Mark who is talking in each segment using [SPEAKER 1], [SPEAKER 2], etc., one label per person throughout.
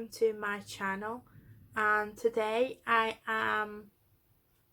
[SPEAKER 1] welcome to my channel, and today I am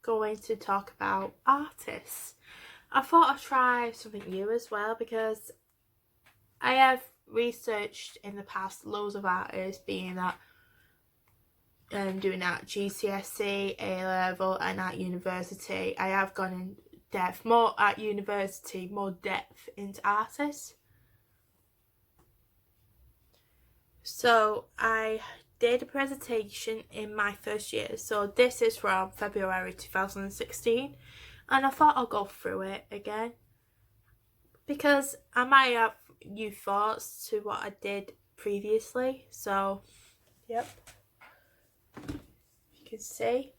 [SPEAKER 1] going to talk about artists. I thought I'd try something new as well because I have researched in the past loads of artists, being that doing at GCSE, A-level and at university. I have gone in depth, more at university, more depth into artists. So I did a presentation in my first year, so this is from February 2016, and I thought I'll go through it again because I might have new thoughts to what I did previously. So yep, you can see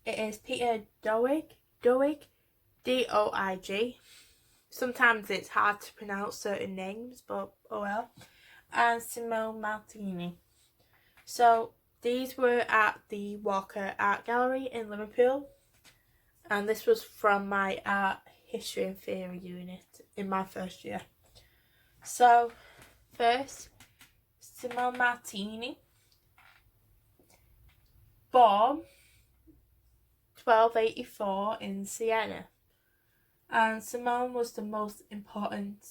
[SPEAKER 1] it is Peter Doig, D-O-I-G. Sometimes it's hard to pronounce certain names, but oh well. And Simone Martini. So these were at the Walker Art Gallery in Liverpool, and this was from my art history and theory unit in my first year. So first, Simone Martini, born 1284 in Siena, and Simone was the most important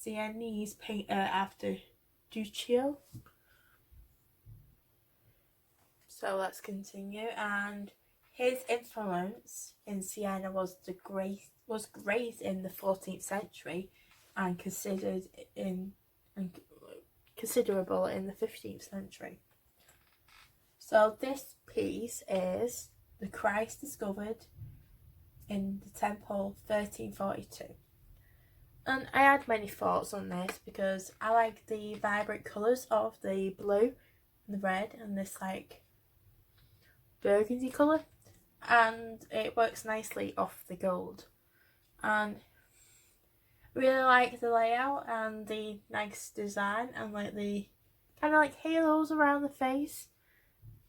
[SPEAKER 1] Sienese painter after Duccio. So let's continue. And his influence in Siena was great in the 14th century and considerable in the 15th century. So this piece is The Christ Discovered in the Temple, 1342. And I had many thoughts on this because I like the vibrant colours of the blue and the red and this like burgundy colour, and it works nicely off the gold. And I really like the layout and the nice design and like the kind of like halos around the face.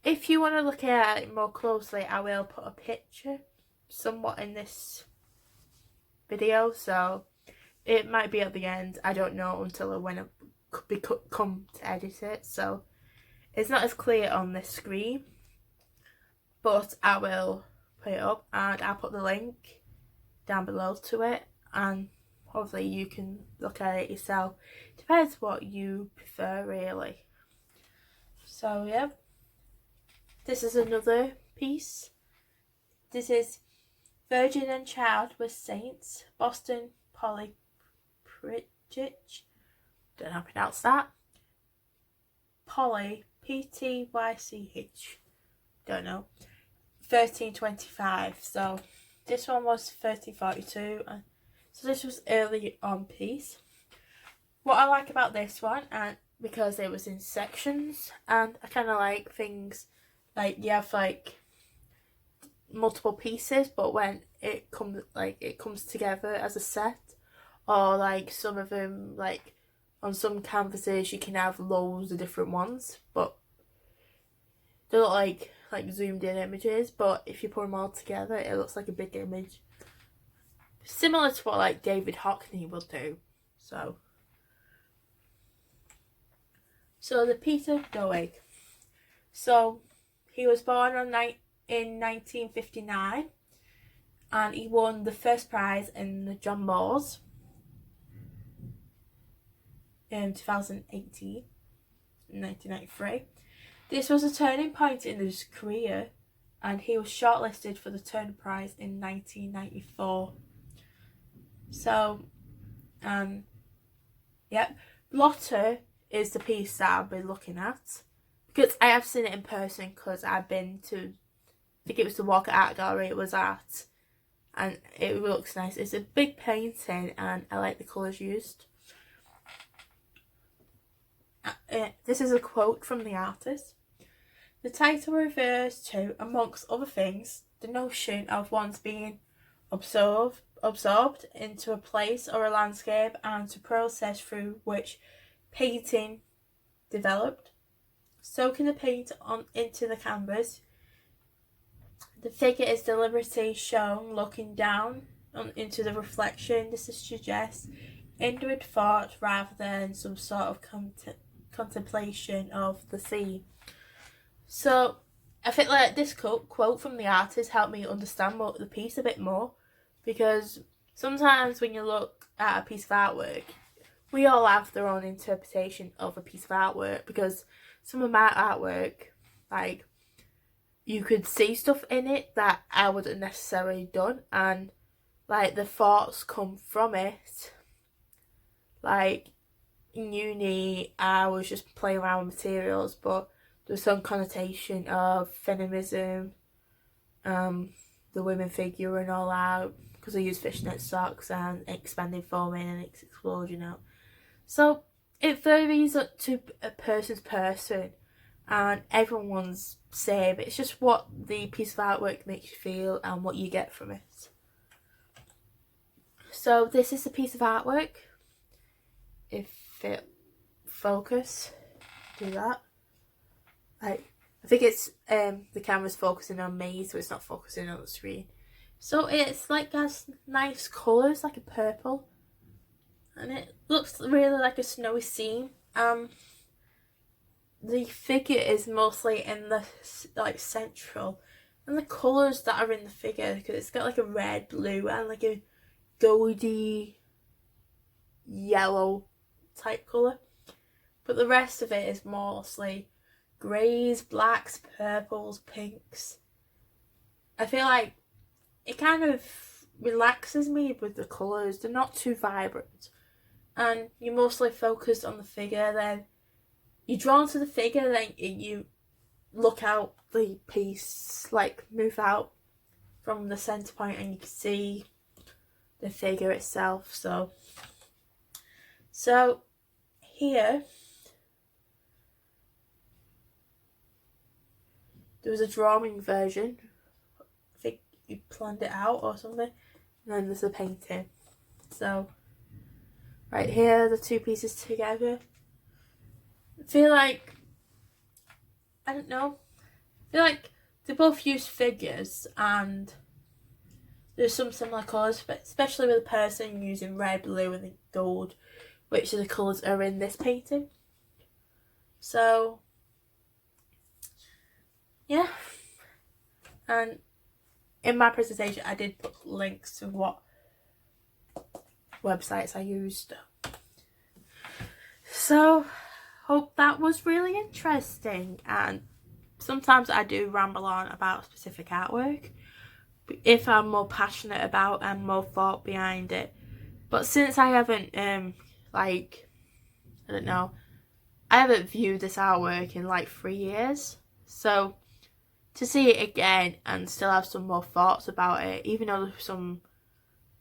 [SPEAKER 1] If you want to look at it more closely, I will put a picture somewhat in this video, so it might be at the end. I don't know until when I come to edit it, so it's not as clear on this screen, but I will put it up and I'll put the link down below to it, and hopefully you can look at it yourself. Depends what you prefer really. So yeah, this is another piece. This is Virgin and Child with Saints, Boston Poly Pritchett, don't know how to pronounce that. Poly, P-T-Y-C-H, don't know. 1325. So this one was 1342. So this was early on piece. What I like about this one, and because it was in sections, and I kind of like things like you have like multiple pieces, but when it comes together as a set. Or like some of them, like on some canvases you can have loads of different ones, but they're not like zoomed in images, but if you put them all together it looks like a big image, similar to what like David Hockney will do. So the Peter Doig, so he was born in 1959 and he won the first prize in the John Moores in 2018, 1993. This was a turning point in his career, and he was shortlisted for the Turner Prize in 1994. So, yep, Blotter is the piece that I'll be looking at because I have seen it in person. Because I've been to, I think it was the Walker Art Gallery it was at, and it looks nice. It's a big painting, and I like the colours used. This is a quote from the artist. The title refers to, amongst other things, the notion of one's being absorbed into a place or a landscape and the process through which painting developed. Soaking the paint into the canvas, the figure is deliberately shown looking down into the reflection. This suggests inward thought rather than some sort of contemplation of the sea. So I think like this quote from the artist helped me understand the piece a bit more, because sometimes when you look at a piece of artwork, we all have their own interpretation of a piece of artwork, because some of my artwork, like, you could see stuff in it that I wouldn't necessarily done, and like the thoughts come from it. Like in uni I was just playing around with materials, but there was some connotation of feminism, the women figure and all that, because I use fishnet socks and expanding foaming and it's explosion out. So it varies up to a person's person, and everyone's same. It's just what the piece of artwork makes you feel and what you get from it. So this is a piece of artwork. If it focus, do that. Like, I think it's the camera's focusing on me, so it's not focusing on the screen. So it's like has nice colours, like a purple, and it looks really like a snowy scene. The figure is mostly in the like central, and the colours that are in the figure, because it's got like a red, blue, and like a goldy yellow type colour, but the rest of it is mostly greys, blacks, purples, pinks. I feel like it kind of relaxes me with the colours. They're not too vibrant, and you mostly focus on the figure, then you're drawn to the figure, then you look out the piece, like move out from the centre point, and you can see the figure itself. So here there was a drawing version. I think you planned it out or something, and then there's a painting. So right here, the two pieces together. I feel like, I don't know, I feel like they both use figures, and there's some similar colours, but especially with the person using red, blue and gold, which of the colours are in this painting. So yeah, and in my presentation I did put links to what websites I used. So hope that was really interesting, and sometimes I do ramble on about specific artwork if I'm more passionate about and more thought behind it. But since I haven't like, I don't know, I haven't viewed this artwork in like 3 years, so to see it again and still have some more thoughts about it, even though there's some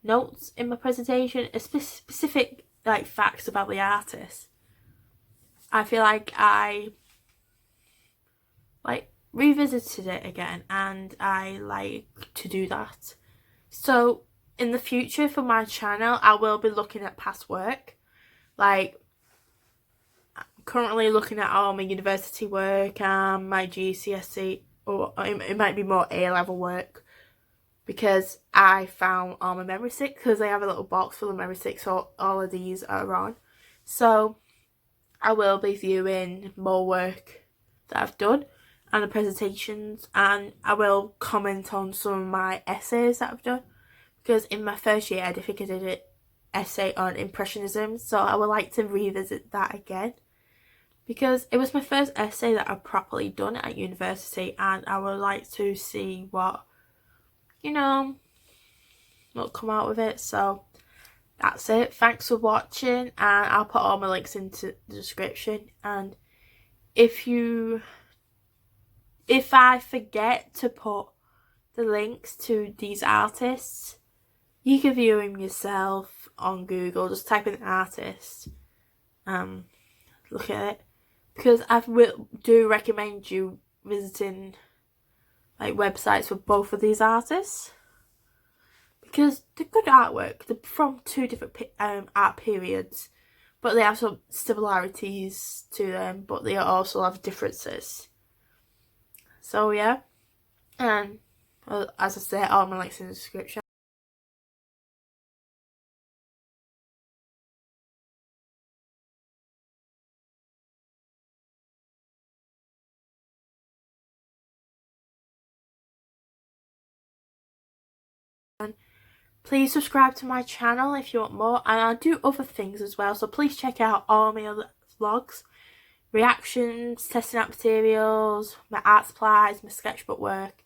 [SPEAKER 1] notes in my presentation, specific like facts about the artist, I feel like I like revisited it again, and I like to do that. So in the future for my channel, I will be looking at past work. Like, I'm currently looking at all my university work and my GCSE, or it might be more A-level work, because I found all my memory sticks, because they have a little box full of memory sticks, so all of these are on. So I will be viewing more work that I've done and the presentations, and I will comment on some of my essays that I've done, because in my first year I think I did an essay on Impressionism, so I would like to revisit that again, because it was my first essay that I've properly done at university, and I would like to see what, you know, what come out of it. So that's it. Thanks for watching, and I'll put all my links into the description, and if I forget to put the links to these artists, you can view them yourself on Google. Just type in artist, look at it, because I do recommend you visiting like websites for both of these artists, because they're good artwork. They're from two different art periods, but they have some similarities to them, but they also have differences. So yeah, and as I said, all my links in the description. Please subscribe to my channel if you want more, and I do other things as well, so please check out all my other vlogs, reactions, testing out materials, my art supplies, my sketchbook work,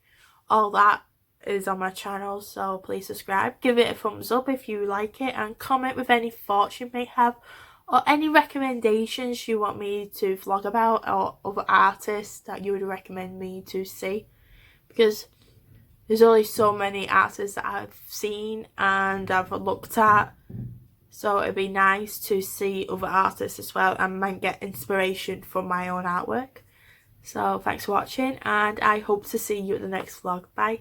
[SPEAKER 1] all that is on my channel, so please subscribe, give it a thumbs up if you like it, and comment with any thoughts you may have or any recommendations you want me to vlog about, or other artists that you would recommend me to see, because there's only so many artists that I've seen and I've looked at, so it'd be nice to see other artists as well and might get inspiration from my own artwork. So thanks for watching, and I hope to see you at the next vlog. Bye.